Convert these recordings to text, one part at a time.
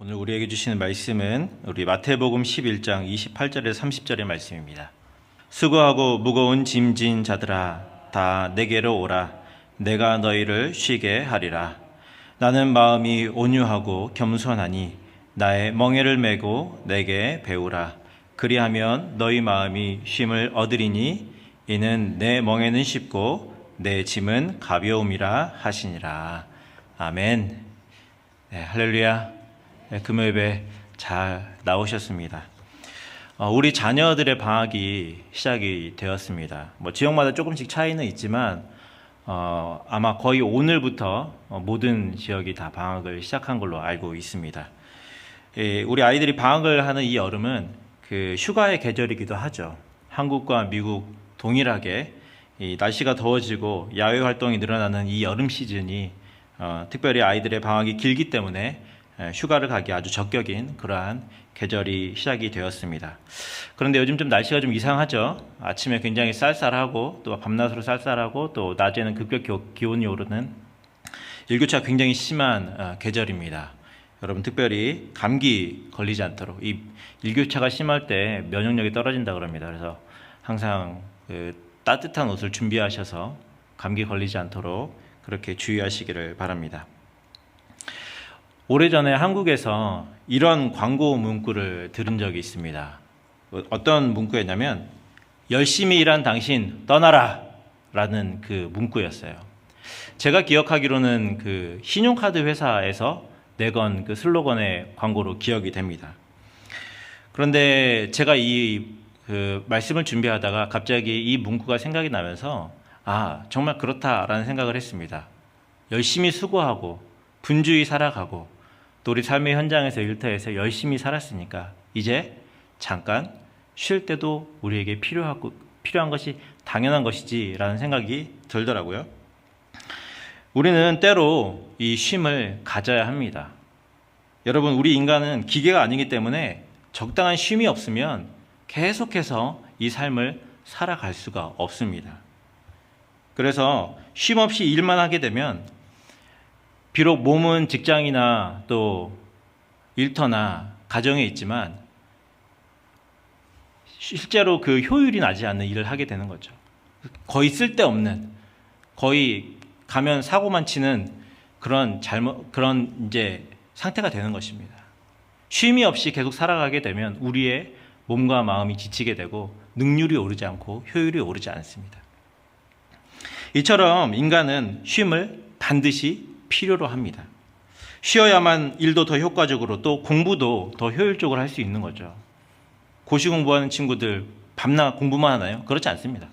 오늘 우리에게 주시는 말씀은 우리 마태복음 11장 28절에서 30절의 말씀입니다. 수고하고 무거운 짐진 자들아 다 내게로 오라. 내가 너희를 쉬게 하리라. 나는 마음이 온유하고 겸손하니 나의 멍에를 메고 내게 배우라. 그리하면 너희 마음이 쉼을 얻으리니 이는 내 멍에는 쉽고 내 짐은 가벼움이라 하시니라. 아멘. 네, 할렐루야. 네, 금요일에 잘 나오셨습니다. 우리 자녀들의 방학이 시작이 되었습니다. 지역마다 조금씩 차이는 있지만 아마 거의 오늘부터 모든 지역이 다 방학을 시작한 걸로 알고 있습니다. 우리 아이들이 방학을 하는 이 여름은 그 휴가의 계절이기도 하죠. 한국과 미국 동일하게 이 날씨가 더워지고 야외 활동이 늘어나는 이 여름 시즌이 특별히 아이들의 방학이 길기 때문에 휴가를 가기 아주 적격인 그러한 계절이 시작이 되었습니다. 그런데 요즘 좀 날씨가 좀 이상하죠. 아침에 굉장히 쌀쌀하고 또 밤낮으로 쌀쌀하고 또 낮에는 급격 기온이 오르는 일교차가 굉장히 심한 계절입니다. 여러분 특별히 감기 걸리지 않도록, 이 일교차가 심할 때 면역력이 떨어진다 그럽니다. 그래서 항상 따뜻한 옷을 준비하셔서 감기 걸리지 않도록 그렇게 주의하시기를 바랍니다. 오래전에 한국에서 이런 광고 문구를 들은 적이 있습니다. 어떤 문구였냐면 열심히 일한 당신 떠나라 라는 그 문구였어요. 제가 기억하기로는 그 신용카드 회사에서 내건 그 슬로건의 광고로 기억이 됩니다. 그런데 제가 이 말씀을 준비하다가 갑자기 이 문구가 생각이 나면서 정말 그렇다라는 생각을 했습니다. 열심히 수고하고 분주히 살아가고 또 우리 삶의 현장에서 일터에서 열심히 살았으니까 이제 잠깐 쉴 때도 우리에게 필요한 것이 당연한 것이지라는 생각이 들더라고요. 우리는 때로 이 쉼을 가져야 합니다. 여러분, 우리 인간은 기계가 아니기 때문에 적당한 쉼이 없으면 계속해서 이 삶을 살아갈 수가 없습니다. 그래서 쉼 없이 일만 하게 되면 비록 몸은 직장이나 또 일터나 가정에 있지만 실제로 그 효율이 나지 않는 일을 하게 되는 거죠. 거의 쓸데없는, 거의 가면 사고만 치는 그런 이제 상태가 되는 것입니다. 쉼이 없이 계속 살아가게 되면 우리의 몸과 마음이 지치게 되고 능률이 오르지 않고 효율이 오르지 않습니다. 이처럼 인간은 쉼을 반드시 필요로 합니다. 쉬어야만 일도 더 효과적으로 또 공부도 더 효율적으로 할 수 있는 거죠. 고시 공부하는 친구들 밤낮 공부만 하나요? 그렇지 않습니다.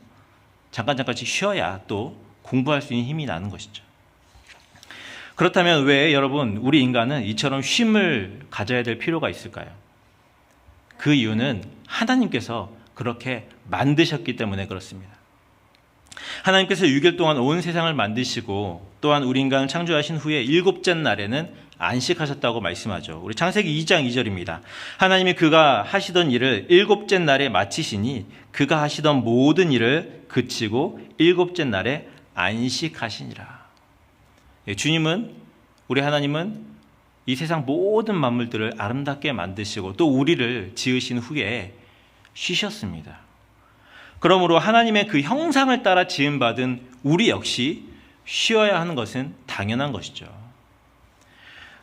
잠깐씩 쉬어야 또 공부할 수 있는 힘이 나는 것이죠. 그렇다면 왜 여러분 우리 인간은 이처럼 쉼을 가져야 될 필요가 있을까요? 그 이유는 하나님께서 그렇게 만드셨기 때문에 그렇습니다. 하나님께서 6일 동안 온 세상을 만드시고 또한 우리 인간을 창조하신 후에 일곱째 날에는 안식하셨다고 말씀하죠. 우리 창세기 2장 2절입니다. 하나님이 그가 하시던 일을 일곱째 날에 마치시니 그가 하시던 모든 일을 그치고 일곱째 날에 안식하시니라. 주님은, 우리 하나님은 이 세상 모든 만물들을 아름답게 만드시고 또 우리를 지으신 후에 쉬셨습니다. 그러므로 하나님의 그 형상을 따라 지음받은 우리 역시 쉬어야 하는 것은 당연한 것이죠.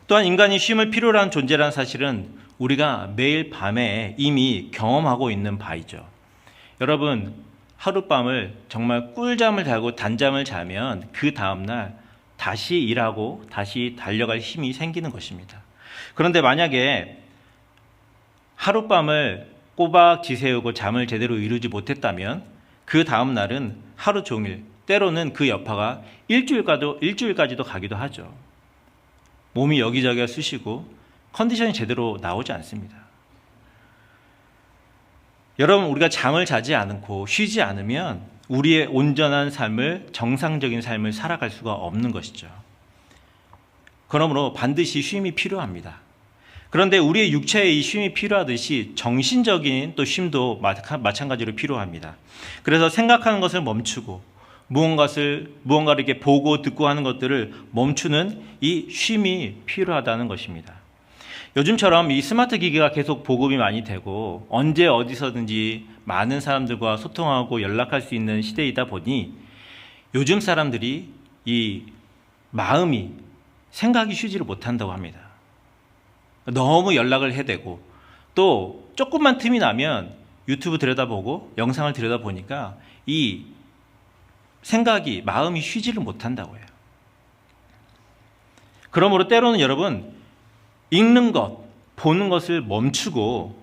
또한 인간이 쉼을 필요로 한 존재라는 사실은 우리가 매일 밤에 이미 경험하고 있는 바이죠. 여러분, 하룻밤을 정말 꿀잠을 자고 단잠을 자면 그 다음날 다시 일하고 다시 달려갈 힘이 생기는 것입니다. 그런데 만약에 하룻밤을 꼬박 지새우고 잠을 제대로 이루지 못했다면 그 다음 날은 하루 종일, 때로는 그 여파가 일주일까지도 가기도 하죠. 몸이 여기저기가 쑤시고 컨디션이 제대로 나오지 않습니다. 여러분, 우리가 잠을 자지 않고 쉬지 않으면 우리의 온전한 삶을, 정상적인 삶을 살아갈 수가 없는 것이죠. 그러므로 반드시 쉼이 필요합니다. 그런데 우리의 육체의 이 쉼이 필요하듯이 정신적인 또 쉼도 마찬가지로 필요합니다. 그래서 생각하는 것을 멈추고 무언가를 이렇게 보고 듣고 하는 것들을 멈추는 이 쉼이 필요하다는 것입니다. 요즘처럼 이 스마트 기기가 계속 보급이 많이 되고 언제 어디서든지 많은 사람들과 소통하고 연락할 수 있는 시대이다 보니 요즘 사람들이 이 마음이 생각이 쉬지를 못한다고 합니다. 너무 연락을 해대고 또 조금만 틈이 나면 유튜브 들여다보고 영상을 들여다보니까 이 생각이 마음이 쉬지를 못한다고 해요. 그러므로 때로는 여러분 읽는 것, 보는 것을 멈추고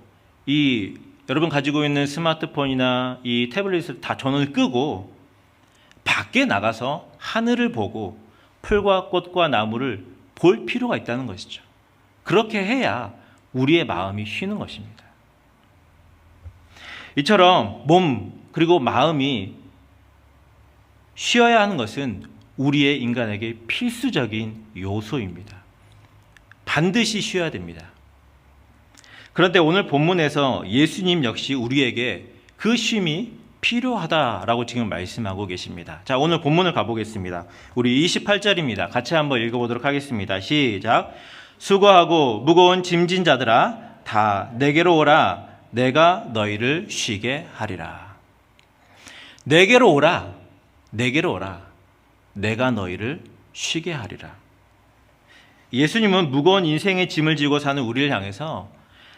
이 여러분 가지고 있는 스마트폰이나 이 태블릿을 다 전원을 끄고 밖에 나가서 하늘을 보고 풀과 꽃과 나무를 볼 필요가 있다는 것이죠. 그렇게 해야 우리의 마음이 쉬는 것입니다. 이처럼 몸 그리고 마음이 쉬어야 하는 것은 우리의 인간에게 필수적인 요소입니다. 반드시 쉬어야 됩니다. 그런데 오늘 본문에서 예수님 역시 우리에게 그 쉼이 필요하다라고 지금 말씀하고 계십니다. 자, 오늘 본문을 가보겠습니다. 우리 28절입니다. 같이 한번 읽어보도록 하겠습니다. 시작. 수고하고 무거운 짐진 자들아 다 내게로 오라. 내가 너희를 쉬게 하리라. 내게로 오라. 내게로 오라. 내가 너희를 쉬게 하리라. 예수님은 무거운 인생의 짐을 지고 사는 우리를 향해서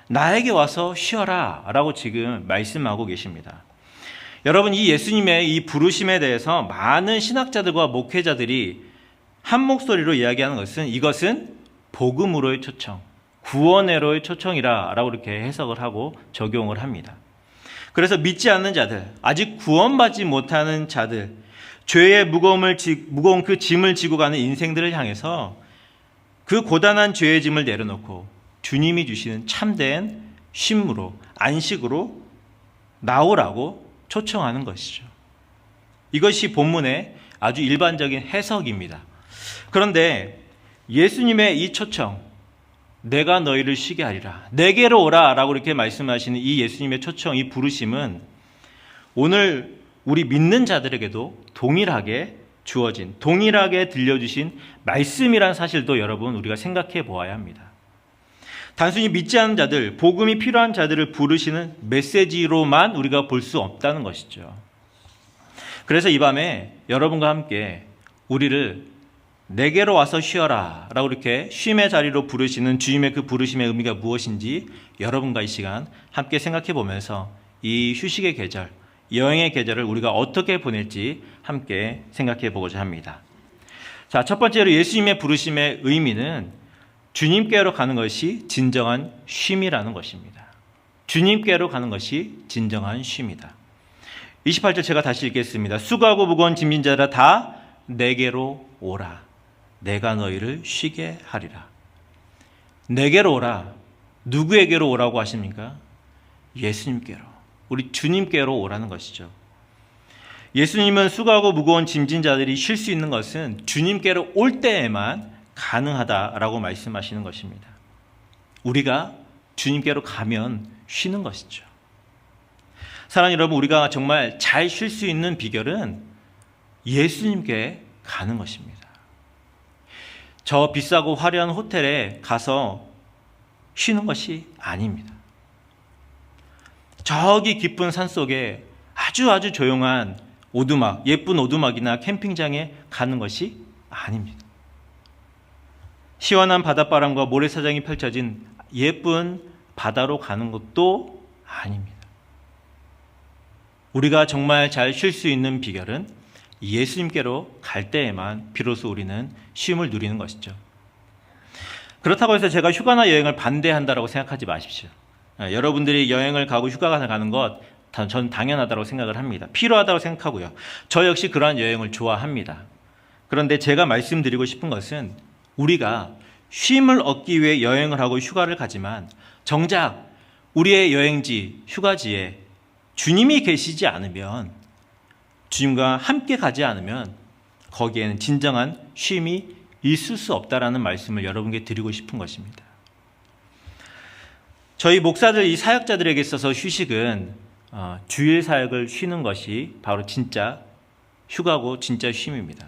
나에게 와서 쉬어라 라고 지금 말씀하고 계십니다. 여러분, 이 예수님의 이 부르심에 대해서 많은 신학자들과 목회자들이 한 목소리로 이야기하는 것은 이것은 복음으로의 초청, 구원으로의 초청이라 라고 이렇게 해석을 하고 적용을 합니다. 그래서 믿지 않는 자들, 아직 구원받지 못하는 자들, 죄의 무거운 그 짐을 지고 가는 인생들을 향해서 그 고단한 죄의 짐을 내려놓고 주님이 주시는 참된 쉼으로, 안식으로 나오라고 초청하는 것이죠. 이것이 본문의 아주 일반적인 해석입니다. 그런데 예수님의 이 초청, 내가 너희를 쉬게 하리라, 내게로 오라 라고 이렇게 말씀하시는 이 예수님의 초청, 이 부르심은 오늘 우리 믿는 자들에게도 동일하게 주어진, 동일하게 들려주신 말씀이란 사실도 여러분 우리가 생각해 보아야 합니다. 단순히 믿지 않는 자들, 복음이 필요한 자들을 부르시는 메시지로만 우리가 볼 수 없다는 것이죠. 그래서 이 밤에 여러분과 함께 우리를 내게로 와서 쉬어라 라고 이렇게 쉼의 자리로 부르시는 주님의 그 부르심의 의미가 무엇인지 여러분과 이 시간 함께 생각해 보면서 이 휴식의 계절, 여행의 계절을 우리가 어떻게 보낼지 함께 생각해 보고자 합니다. 자, 첫 번째로 예수님의 부르심의 의미는 주님께로 가는 것이 진정한 쉼이라는 것입니다. 주님께로 가는 것이 진정한 쉼이다. 28절 제가 다시 읽겠습니다. 수고하고 무거운 짐진 자들아 다 내게로 오라. 내가 너희를 쉬게 하리라. 내게로 오라. 누구에게로 오라고 하십니까? 예수님께로. 우리 주님께로 오라는 것이죠. 예수님은 수고하고 무거운 짐진 자들이 쉴 수 있는 것은 주님께로 올 때에만 가능하다라고 말씀하시는 것입니다. 우리가 주님께로 가면 쉬는 것이죠. 사랑하는 여러분, 우리가 정말 잘 쉴 수 있는 비결은 예수님께 가는 것입니다. 저 비싸고 화려한 호텔에 가서 쉬는 것이 아닙니다. 저기 깊은 산속에 아주 조용한 오두막, 예쁜 오두막이나 캠핑장에 가는 것이 아닙니다. 시원한 바닷바람과 모래사장이 펼쳐진 예쁜 바다로 가는 것도 아닙니다. 우리가 정말 잘 쉴 수 있는 비결은 예수님께로 갈 때에만 비로소 우리는 쉼을 누리는 것이죠. 그렇다고 해서 제가 휴가나 여행을 반대한다고 생각하지 마십시오. 여러분들이 여행을 가고 휴가를 가는 것 전 당연하다고 생각을 합니다. 필요하다고 생각하고요. 저 역시 그러한 여행을 좋아합니다. 그런데 제가 말씀드리고 싶은 것은 우리가 쉼을 얻기 위해 여행을 하고 휴가를 가지만 정작 우리의 여행지, 휴가지에 주님이 계시지 않으면, 주님과 함께 가지 않으면 거기에는 진정한 쉼이 있을 수 없다라는 말씀을 여러분께 드리고 싶은 것입니다. 저희 목사들, 이 사역자들에게 있어서 휴식은 주일 사역을 쉬는 것이 바로 진짜 휴가고 진짜 쉼입니다.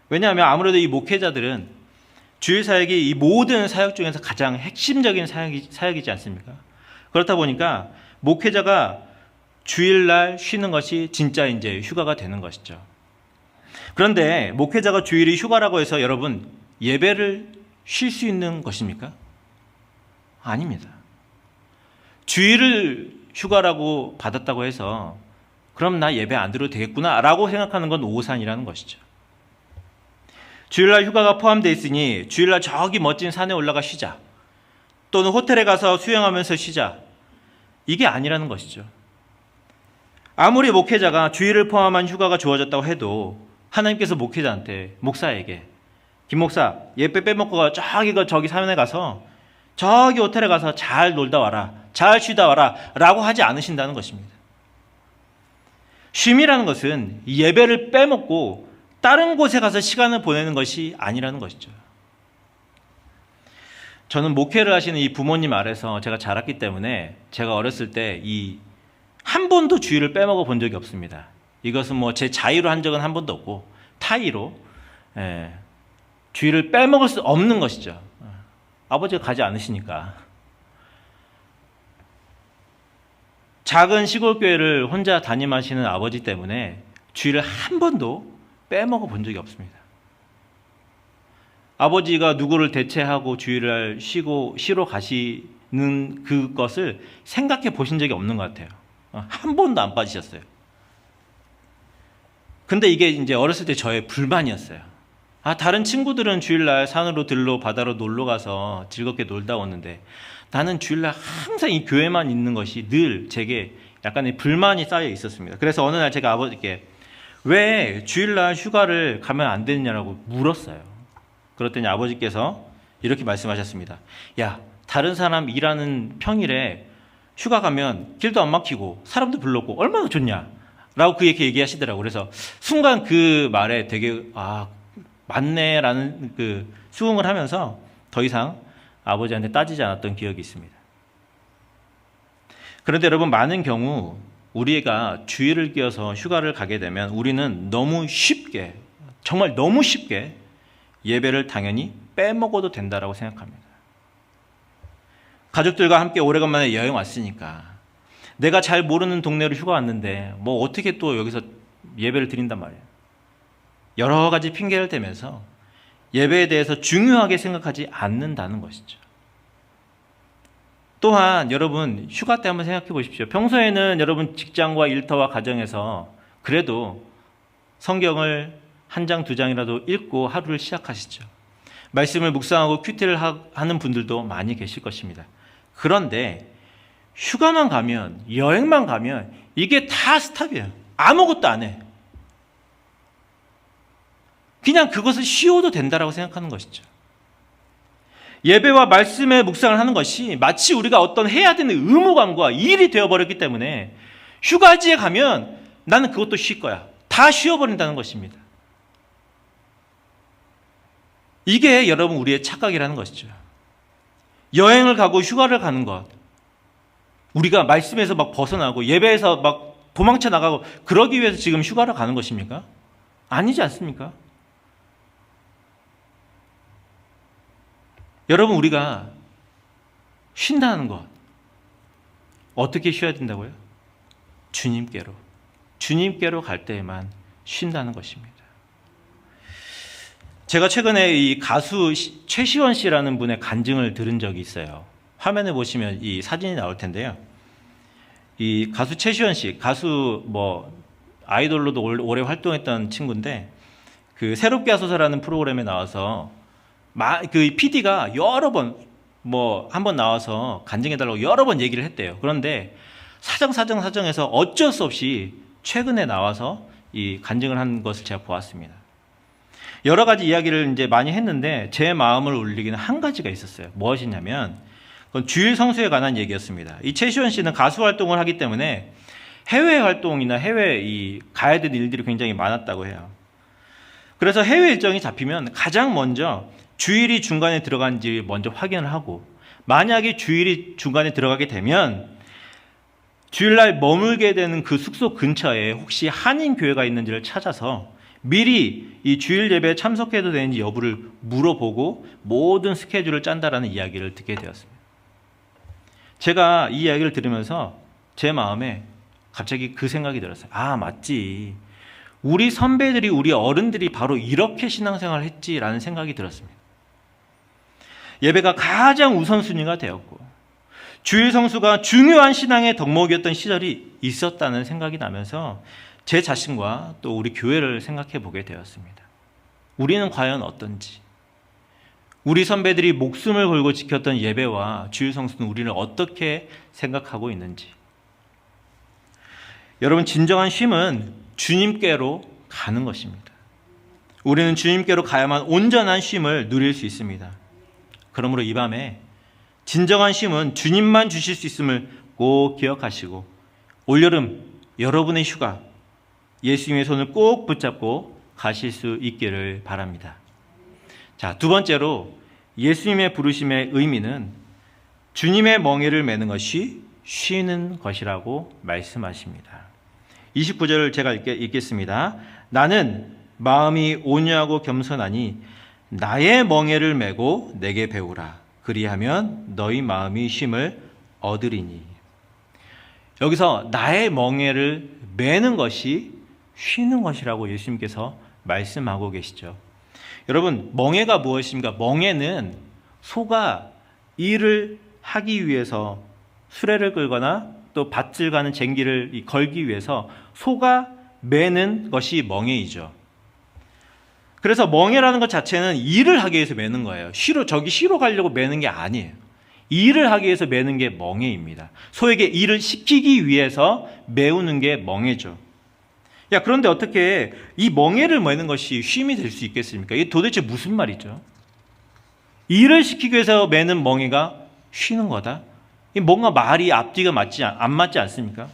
왜냐하면 아무래도 이 목회자들은 주일 사역이 이 모든 사역 중에서 가장 핵심적인 사역이지 않습니까? 그렇다 보니까 목회자가 주일날 쉬는 것이 진짜 이제 휴가가 되는 것이죠. 그런데 목회자가 주일이 휴가라고 해서 여러분 예배를 쉴 수 있는 것입니까? 아닙니다. 주일을 휴가라고 받았다고 해서 그럼 나 예배 안 드려도 되겠구나 라고 생각하는 건 오산이라는 것이죠. 주일날 휴가가 포함되어 있으니 주일날 저기 멋진 산에 올라가 쉬자, 또는 호텔에 가서 수영하면서 쉬자, 이게 아니라는 것이죠. 아무리 목회자가 주일을 포함한 휴가가 주어졌다고 해도 하나님께서 목회자한테, 목사에게 김 목사 예배 빼먹고 저기 산에 가서 저기 호텔에 가서 잘 놀다 와라, 잘 쉬다 와라 라고 하지 않으신다는 것입니다. 쉼이라는 것은 예배를 빼먹고 다른 곳에 가서 시간을 보내는 것이 아니라는 것이죠. 저는 목회를 하시는 이 부모님 아래서 제가 자랐기 때문에 제가 어렸을 때 한 번도 주일을 빼먹어 본 적이 없습니다. 이것은 뭐 제 자의로 한 적은 한 번도 없고 타의로 주일을 빼먹을 수 없는 것이죠. 아버지가 가지 않으시니까. 작은 시골 교회를 혼자 담임하시는 아버지 때문에 주일을 한 번도 빼먹어 본 적이 없습니다. 아버지가 누구를 대체하고 주일을 쉬러 가시는 그것을 생각해 보신 적이 없는 것 같아요. 한 번도 안 빠지셨어요. 근데 이게 이제 어렸을 때 저의 불만이었어요. 다른 친구들은 주일날 산으로 들로 바다로 놀러 가서 즐겁게 놀다 오는데 나는 주일날 항상 이 교회만 있는 것이 늘 제게 약간의 불만이 쌓여 있었습니다. 그래서 어느 날 제가 아버지께 왜 주일날 휴가를 가면 안 되느냐라고 물었어요. 그랬더니 아버지께서 이렇게 말씀하셨습니다. 야, 다른 사람 일하는 평일에 휴가 가면 길도 안 막히고 사람도 별로 없고 얼마나 좋냐 라고 그렇게 얘기하시더라고요. 그래서 순간 그 말에 되게 맞네 라는 그 수긍을 하면서 더 이상 아버지한테 따지지 않았던 기억이 있습니다. 그런데 여러분, 많은 경우 우리가 주일을 끼워서 휴가를 가게 되면 우리는 너무 쉽게, 정말 너무 쉽게 예배를 당연히 빼먹어도 된다라고 생각합니다. 가족들과 함께 오래간만에 여행 왔으니까 내가 잘 모르는 동네로 휴가 왔는데 뭐 어떻게 또 여기서 예배를 드린단 말이에요. 여러 가지 핑계를 대면서 예배에 대해서 중요하게 생각하지 않는다는 것이죠. 또한 여러분, 휴가 때 한번 생각해 보십시오. 평소에는 여러분 직장과 일터와 가정에서 그래도 성경을 한 장, 두 장이라도 읽고 하루를 시작하시죠. 말씀을 묵상하고 큐티를 하는 분들도 많이 계실 것입니다. 그런데 휴가만 가면, 여행만 가면 이게 다 스탑이에요. 아무것도 안 해. 그냥 그것을 쉬어도 된다라고 생각하는 것이죠. 예배와 말씀의 묵상을 하는 것이 마치 우리가 어떤 해야 되는 의무감과 일이 되어버렸기 때문에 휴가지에 가면 나는 그것도 쉴 거야. 다 쉬어버린다는 것입니다. 이게 여러분 우리의 착각이라는 것이죠. 여행을 가고 휴가를 가는 것, 우리가 말씀에서 막 벗어나고 예배에서 막 도망쳐 나가고 그러기 위해서 지금 휴가를 가는 것입니까? 아니지 않습니까? 여러분, 우리가 쉰다는 것, 어떻게 쉬어야 된다고요? 주님께로 갈 때에만 쉰다는 것입니다. 제가 최근에 이 가수 최시원 씨라는 분의 간증을 들은 적이 있어요. 화면에 보시면 이 사진이 나올 텐데요. 이 가수 최시원 씨, 가수 아이돌로도 오래 활동했던 친구인데, 그 새롭게 하소서라는 프로그램에 나와서 그 PD가 여러 번 한 번 나와서 간증해달라고 여러 번 얘기를 했대요. 그런데 사정해서 어쩔 수 없이 최근에 나와서 이 간증을 한 것을 제가 보았습니다. 여러 가지 이야기를 이제 많이 했는데 제 마음을 울리기는 한 가지가 있었어요. 무엇이냐면 그건 주일 성수에 관한 얘기였습니다. 이 최시원 씨는 가수 활동을 하기 때문에 해외 활동이나 해외 가야 되는 일들이 굉장히 많았다고 해요. 그래서 해외 일정이 잡히면 가장 먼저 주일이 중간에 들어간지 먼저 확인을 하고, 만약에 주일이 중간에 들어가게 되면 주일날 머물게 되는 그 숙소 근처에 혹시 한인 교회가 있는지를 찾아서 미리 이 주일 예배에 참석해도 되는지 여부를 물어보고 모든 스케줄을 짠다라는 이야기를 듣게 되었습니다. 제가 이 이야기를 들으면서 제 마음에 갑자기 그 생각이 들었어요. 아, 맞지. 우리 선배들이, 우리 어른들이 바로 이렇게 신앙생활을 했지라는 생각이 들었습니다. 예배가 가장 우선순위가 되었고 주일 성수가 중요한 신앙의 덕목이었던 시절이 있었다는 생각이 나면서 제 자신과 또 우리 교회를 생각해 보게 되었습니다. 우리는 과연 어떤지, 우리 선배들이 목숨을 걸고 지켰던 예배와 주일 성수는 우리는 어떻게 생각하고 있는지. 여러분, 진정한 쉼은 주님께로 가는 것입니다. 우리는 주님께로 가야만 온전한 쉼을 누릴 수 있습니다. 그러므로 이 밤에 진정한 쉼은 주님만 주실 수 있음을 꼭 기억하시고 올여름 여러분의 휴가 예수님의 손을 꼭 붙잡고 가실 수 있기를 바랍니다. 자, 두 번째로 예수님의 부르심의 의미는 주님의 멍에를 매는 것이 쉬는 것이라고 말씀하십니다. 29절을 제가 읽겠습니다. 나는 마음이 온유하고 겸손하니 나의 멍에를 메고 내게 배우라. 그리하면 너희 마음이 쉼을 얻으리니. 여기서 나의 멍에를 매는 것이 쉬는 것이라고 예수님께서 말씀하고 계시죠. 여러분, 멍에가 무엇입니까? 멍에는 소가 일을 하기 위해서 수레를 끌거나 또 밭을 가는 쟁기를 걸기 위해서 소가 매는 것이 멍에이죠. 그래서 멍에라는 것 자체는 일을 하기 위해서 매는 거예요. 저기 쉬러 가려고 매는 게 아니에요. 일을 하기 위해서 매는 게 멍에입니다. 소에게 일을 시키기 위해서 메우는 게 멍에죠. 야, 그런데 어떻게 이 멍에를 매는 것이 쉼이 될 수 있겠습니까? 이게 도대체 무슨 말이죠? 일을 시키기 위해서 매는 멍에가 쉬는 거다? 뭔가 말이 앞뒤가 안 맞지 않습니까?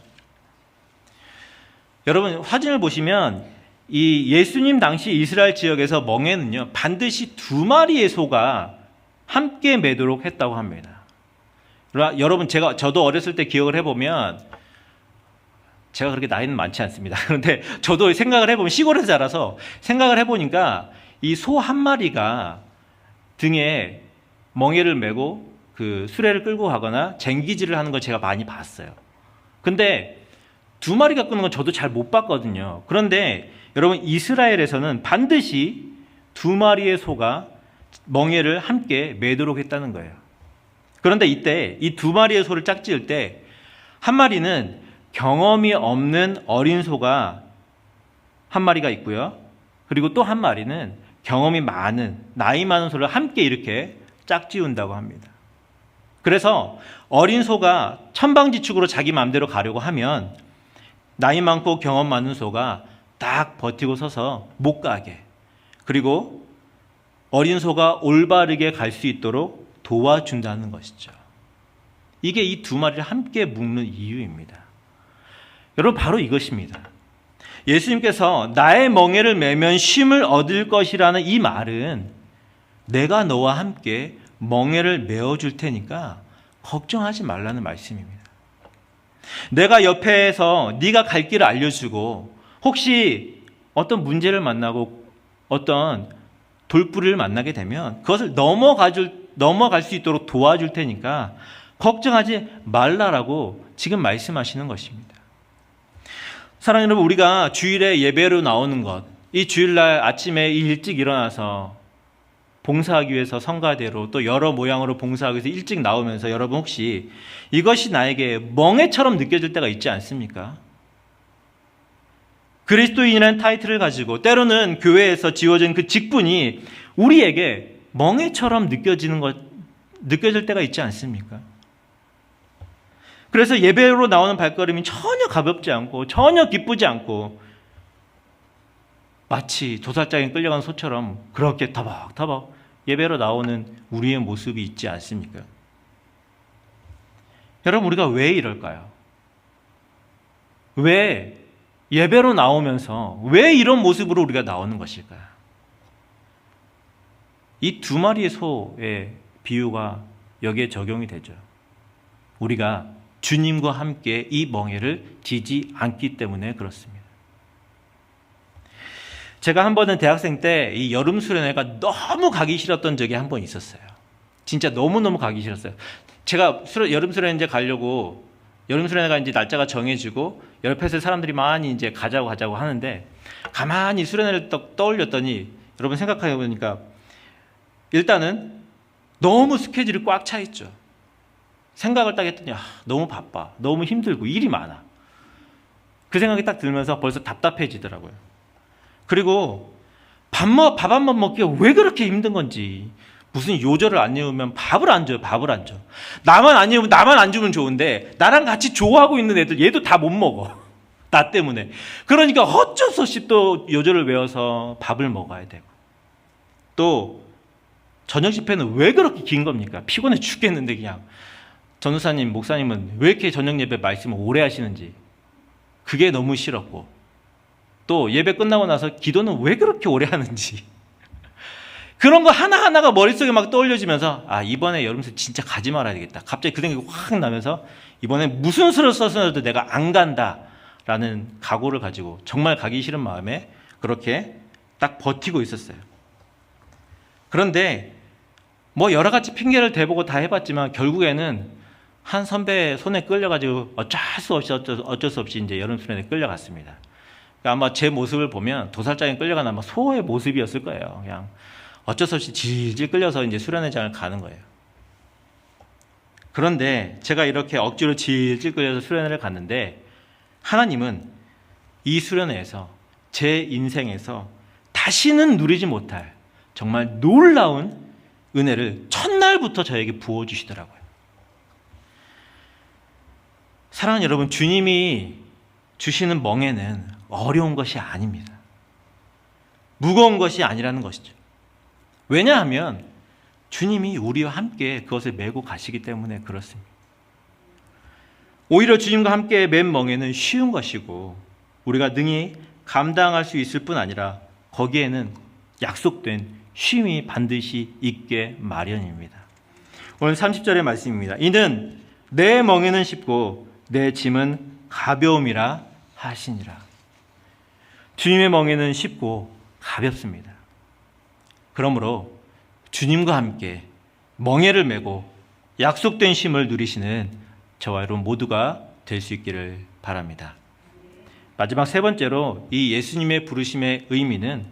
여러분, 사진을 보시면 이 예수님 당시 이스라엘 지역에서 멍에는요, 반드시 2마리의 소가 함께 매도록 했다고 합니다. 여러분, 저도 어렸을 때 기억을 해보면, 제가 그렇게 나이는 많지 않습니다. 그런데 저도 생각을 해보면, 시골에서 자라서 생각을 해보니까 이 소 한 마리가 등에 멍에를 메고 그 수레를 끌고 가거나 쟁기질을 하는 걸 제가 많이 봤어요. 근데 2마리가 끄는 건 저도 잘 못 봤거든요. 그런데 여러분, 이스라엘에서는 반드시 2마리의 소가 멍에를 함께 매도록 했다는 거예요. 그런데 이때 이 2마리의 소를 짝지을 때 한 마리는 경험이 없는 어린 소가 한 마리가 있고요. 그리고 또 한 마리는 경험이 많은, 나이 많은 소를 함께 이렇게 짝지운다고 합니다. 그래서 어린 소가 천방지축으로 자기 마음대로 가려고 하면 나이 많고 경험 많은 소가 딱 버티고 서서 못 가게, 그리고 어린 소가 올바르게 갈 수 있도록 도와준다는 것이죠. 이게 이 2마리를 함께 묶는 이유입니다. 여러분, 바로 이것입니다. 예수님께서 나의 멍에를 매면 쉼을 얻을 것이라는 이 말은 내가 너와 함께 멍에를 메어줄 테니까 걱정하지 말라는 말씀입니다. 내가 옆에서 네가 갈 길을 알려주고 혹시 어떤 문제를 만나고 어떤 돌부리를 만나게 되면 그것을 넘어갈 수 있도록 도와줄 테니까 걱정하지 말라라고 지금 말씀하시는 것입니다. 사랑하는 여러분, 우리가 주일에 예배로 나오는 것, 이 주일날 아침에 일찍 일어나서 봉사하기 위해서 성가대로 또 여러 모양으로 봉사하기 위해서 일찍 나오면서 여러분, 혹시 이것이 나에게 멍에처럼 느껴질 때가 있지 않습니까? 그리스도인이라는 타이틀을 가지고 때로는 교회에서 지어진 그 직분이 우리에게 멍에처럼 느껴질 때가 있지 않습니까? 그래서 예배로 나오는 발걸음이 전혀 가볍지 않고 전혀 기쁘지 않고 마치 도살장에 끌려간 소처럼 그렇게 터벅터벅 예배로 나오는 우리의 모습이 있지 않습니까? 여러분, 우리가 왜 이럴까요? 왜 예배로 나오면서 왜 이런 모습으로 우리가 나오는 것일까요? 이 2마리의 소의 비유가 여기에 적용이 되죠. 우리가 주님과 함께 이 멍에를 지지 않기 때문에 그렇습니다. 제가 한 번은 대학생 때 이 여름 수련회가 너무 가기 싫었던 적이 한 번 있었어요. 진짜 너무너무 가기 싫었어요. 제가 여름 수련회 가려고, 여름 수련회가 이제 날짜가 정해지고 옆에서 사람들이 많이 이제 가자고 하는데, 가만히 수련회를 떠올렸더니, 여러분 생각해 보니까 일단은 너무 스케줄이 꽉 차 있죠. 생각을 딱 했더니 너무 바빠, 너무 힘들고 일이 많아. 그 생각이 딱 들면서 벌써 답답해지더라고요. 그리고 밥 한 번 먹기가 왜 그렇게 힘든 건지. 무슨 요절을 안 외우면 밥을 안 줘요. 나만 안 외우면 나만 안 주면 좋은데, 나랑 같이 좋아하고 있는 애들, 얘도 다 못 먹어. 나 때문에. 그러니까 어쩔 수 없이 또 요절을 외워서 밥을 먹어야 되고. 또 저녁 집회는 왜 그렇게 긴 겁니까? 피곤해 죽겠는데 그냥. 전우사님, 목사님은 왜 이렇게 저녁 예배 말씀을 오래 하시는지 그게 너무 싫었고, 또 예배 끝나고 나서 기도는 왜 그렇게 오래 하는지 그런 거 하나하나가 머릿속에 막 떠올려지면서, 이번에 여름새 진짜 가지 말아야 되겠다. 갑자기 그 생각이 확 나면서 이번에 무슨 수를 써서라도 내가 안 간다라는 각오를 가지고 정말 가기 싫은 마음에 그렇게 딱 버티고 있었어요. 그런데 뭐 여러 가지 핑계를 대보고 다 해봤지만 결국에는 한 선배 손에 끌려가지고 어쩔 수 없이 이제 여름 수련회에 끌려갔습니다. 그러니까 아마 제 모습을 보면 도살장에 끌려간 아마 소의 모습이었을 거예요. 그냥 어쩔 수 없이 질질 끌려서 이제 수련회장을 가는 거예요. 그런데 제가 이렇게 억지로 질질 끌려서 수련회를 갔는데, 하나님은 이 수련회에서 제 인생에서 다시는 누리지 못할 정말 놀라운 은혜를 첫날부터 저에게 부어주시더라고요. 사랑하는 여러분, 주님이 주시는 멍에는 어려운 것이 아닙니다. 무거운 것이 아니라는 것이죠. 왜냐하면 주님이 우리와 함께 그것을 메고 가시기 때문에 그렇습니다. 오히려 주님과 함께 맨 멍에는 쉬운 것이고 우리가 능히 감당할 수 있을 뿐 아니라 거기에는 약속된 쉼이 반드시 있게 마련입니다. 오늘 30절의 말씀입니다. 이는 내 멍에는 쉽고 내 짐은 가벼움이라 하시니라. 주님의 멍에는 쉽고 가볍습니다. 그러므로 주님과 함께 멍에를 메고 약속된 쉼을 누리시는 저와 여러분 모두가 될 수 있기를 바랍니다. 마지막 세 번째로 이 예수님의 부르심의 의미는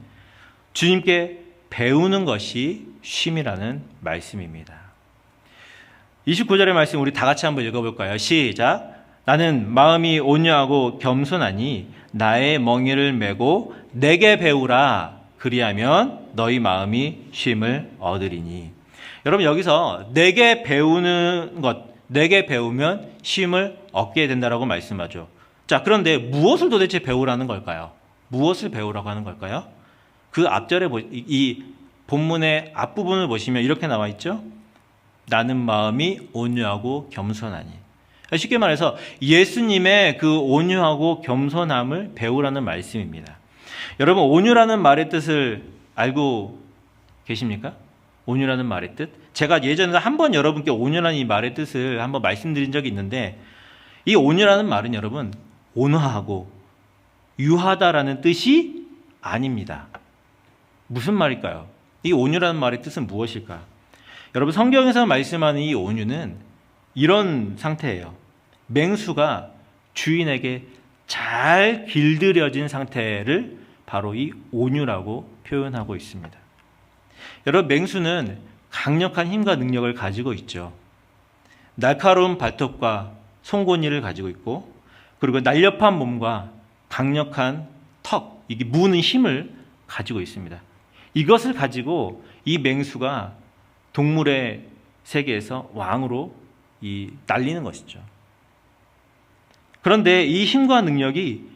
주님께 배우는 것이 쉼이라는 말씀입니다. 29절의 말씀 우리 다 같이 한번 읽어볼까요? 시작. 나는 마음이 온유하고 겸손하니 나의 멍에를 메고 내게 배우라. 그리하면 너희 마음이 쉼을 얻으리니. 여러분 여기서 내게 배우는 것, 내게 배우면 쉼을 얻게 된다라고 말씀하죠. 자, 그런데 무엇을 도대체 배우라는 걸까요? 무엇을 배우라고 하는 걸까요? 그 앞절에 이 본문의 앞부분을 보시면 이렇게 나와 있죠. 나는 마음이 온유하고 겸손하니. 쉽게 말해서 예수님의 그 온유하고 겸손함을 배우라는 말씀입니다. 여러분 온유라는 말의 뜻을 알고 계십니까? 온유라는 말의 뜻? 제가 예전에 한번 여러분께 온유라는 이 말의 뜻을 한번 말씀드린 적이 있는데, 이 온유라는 말은 여러분 온화하고 유하다라는 뜻이 아닙니다. 무슨 말일까요? 이 온유라는 말의 뜻은 무엇일까? 여러분 성경에서 말씀하는 이 온유는 이런 상태예요. 맹수가 주인에게 잘 길들여진 상태를 바로 이 온유라고 표현하고 있습니다. 여러분 맹수는 강력한 힘과 능력을 가지고 있죠. 날카로운 발톱과 송곳니를 가지고 있고, 그리고 날렵한 몸과 강력한 턱, 이게 무는 힘을 가지고 있습니다. 이것을 가지고 이 맹수가 동물의 세계에서 왕으로 날리는 것이죠. 그런데 이 힘과 능력이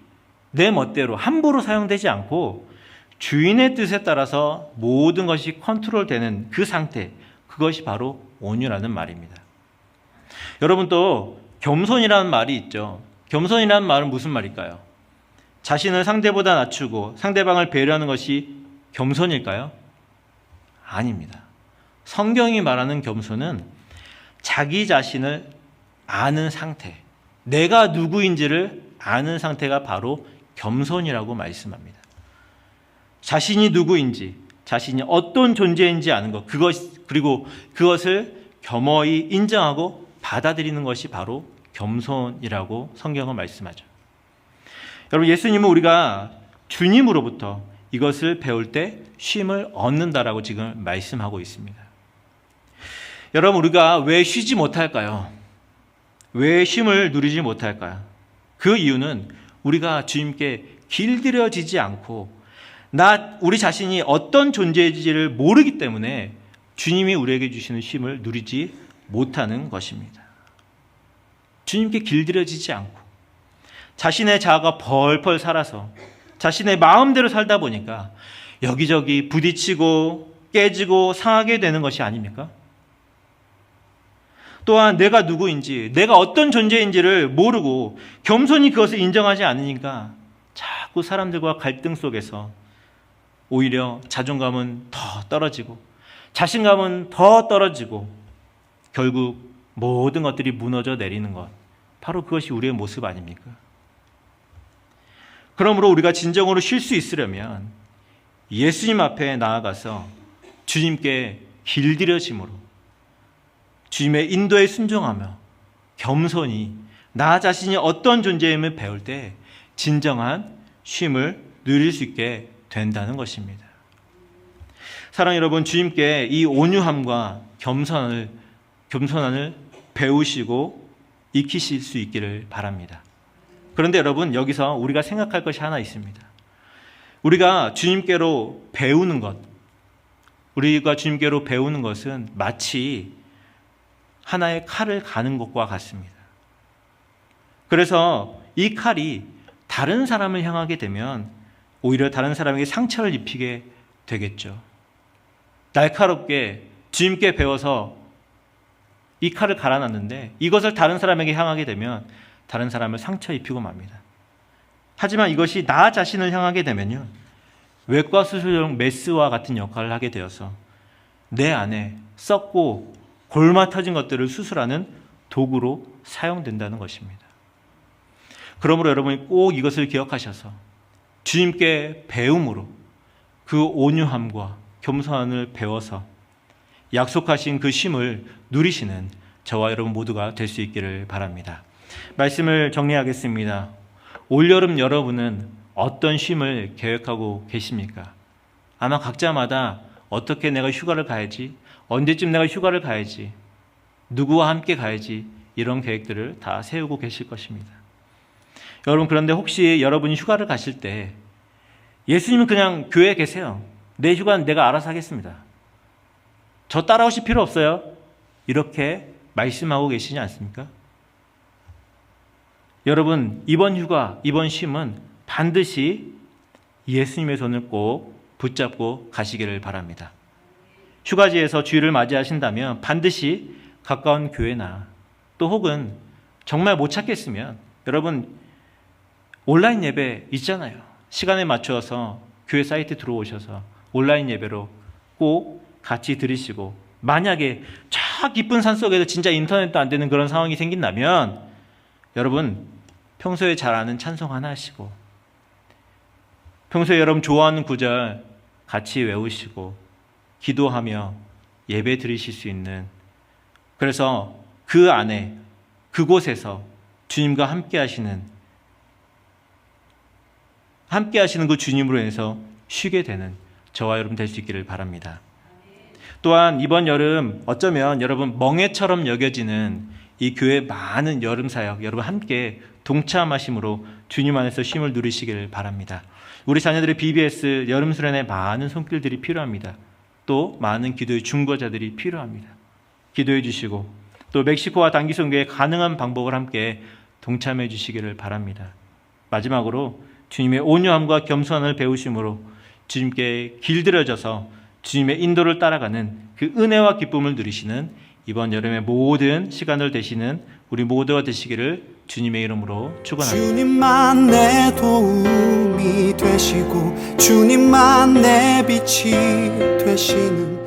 내 멋대로 함부로 사용되지 않고 주인의 뜻에 따라서 모든 것이 컨트롤되는 그 상태, 그것이 바로 온유라는 말입니다. 여러분 또 겸손이라는 말이 있죠. 겸손이라는 말은 무슨 말일까요? 자신을 상대보다 낮추고 상대방을 배려하는 것이 겸손일까요? 아닙니다. 성경이 말하는 겸손은 자기 자신을 아는 상태, 내가 누구인지를 아는 상태가 바로 겸손이라고 말씀합니다. 자신이 누구인지, 자신이 어떤 존재인지 아는 것, 그리고 그것을 겸허히 인정하고 받아들이는 것이 바로 겸손이라고 성경은 말씀하죠. 여러분, 예수님은 우리가 주님으로부터 이것을 배울 때 쉼을 얻는다라고 지금 말씀하고 있습니다. 여러분, 우리가 왜 쉬지 못할까요? 왜 쉼을 누리지 못할까요? 그 이유는 우리가 주님께 길들여지지 않고 우리 자신이 어떤 존재인지를 모르기 때문에 주님이 우리에게 주시는 쉼을 누리지 못하는 것입니다. 주님께 길들여지지 않고 자신의 자아가 펄펄 살아서 자신의 마음대로 살다 보니까 여기저기 부딪히고 깨지고 상하게 되는 것이 아닙니까? 또한 내가 누구인지, 내가 어떤 존재인지를 모르고 겸손히 그것을 인정하지 않으니까 자꾸 사람들과 갈등 속에서 오히려 자존감은 더 떨어지고 자신감은 더 떨어지고 결국 모든 것들이 무너져 내리는 것, 바로 그것이 우리의 모습 아닙니까? 그러므로 우리가 진정으로 쉴 수 있으려면 예수님 앞에 나아가서 주님께 길들여짐으로 주님의 인도에 순종하며 겸손히 나 자신이 어떤 존재임을 배울 때 진정한 쉼을 누릴 수 있게 된다는 것입니다. 사랑하는 여러분, 주님께 이 온유함과 겸손함을 배우시고 익히실 수 있기를 바랍니다. 그런데 여러분, 여기서 우리가 생각할 것이 하나 있습니다. 우리가 주님께로 배우는 것, 우리가 주님께로 배우는 것은 마치 하나의 칼을 가는 것과 같습니다. 그래서 이 칼이 다른 사람을 향하게 되면 오히려 다른 사람에게 상처를 입히게 되겠죠. 날카롭게 주님께 배워서 이 칼을 갈아놨는데 이것을 다른 사람에게 향하게 되면 다른 사람을 상처 입히고 맙니다. 하지만 이것이 나 자신을 향하게 되면요, 외과 수술용 메스와 같은 역할을 하게 되어서 내 안에 썩고 골마 터진 것들을 수술하는 도구로 사용된다는 것입니다. 그러므로 여러분이 꼭 이것을 기억하셔서 주님께 배움으로 그 온유함과 겸손함을 배워서 약속하신 그 쉼을 누리시는 저와 여러분 모두가 될 수 있기를 바랍니다. 말씀을 정리하겠습니다. 올여름 여러분은 어떤 쉼을 계획하고 계십니까? 아마 각자마다 어떻게 내가 휴가를 가야지, 언제쯤 내가 휴가를 가야지, 누구와 함께 가야지, 이런 계획들을 다 세우고 계실 것입니다. 여러분, 그런데 혹시 여러분이 휴가를 가실 때 예수님은 그냥 교회에 계세요. 내 휴가는 내가 알아서 하겠습니다. 저 따라오실 필요 없어요. 이렇게 말씀하고 계시지 않습니까? 여러분, 이번 휴가, 이번 쉼은 반드시 예수님의 손을 꼭 붙잡고 가시기를 바랍니다. 휴가지에서 주일을 맞이하신다면 반드시 가까운 교회나 또 혹은 정말 못 찾겠으면 여러분 온라인 예배 있잖아요. 시간에 맞춰서 교회 사이트 들어오셔서 온라인 예배로 꼭 같이 들으시고, 만약에 저 깊은 산속에서 진짜 인터넷도 안 되는 그런 상황이 생긴다면 여러분 평소에 잘 아는 찬송 하나 하시고 평소에 여러분 좋아하는 구절 같이 외우시고 기도하며 예배 드리실 수 있는, 그래서 그 안에 그곳에서 주님과 함께 하시는 그 주님으로 인해서 쉬게 되는 저와 여러분 될 수 있기를 바랍니다. 또한 이번 여름 어쩌면 여러분 멍해처럼 여겨지는 이 교회 많은 여름 사역 여러분 함께 동참하심으로 주님 안에서 쉼을 누리시기를 바랍니다. 우리 자녀들의 BBS 여름 수련회 많은 손길들이 필요합니다. 또 많은 기도의 중보자들이 필요합니다. 기도해 주시고 또 멕시코와 단기 선교에 가능한 방법을 함께 동참해 주시기를 바랍니다. 마지막으로 주님의 온유함과 겸손함을 배우심으로 주님께 길들여져서 주님의 인도를 따라가는 그 은혜와 기쁨을 누리시는 이번 여름의 모든 시간을 되시는 우리 모두가 되시기를 주님의 이름으로 축원합니다. 주님만 내 도움이 되시고 주님만 내 빛이 되시는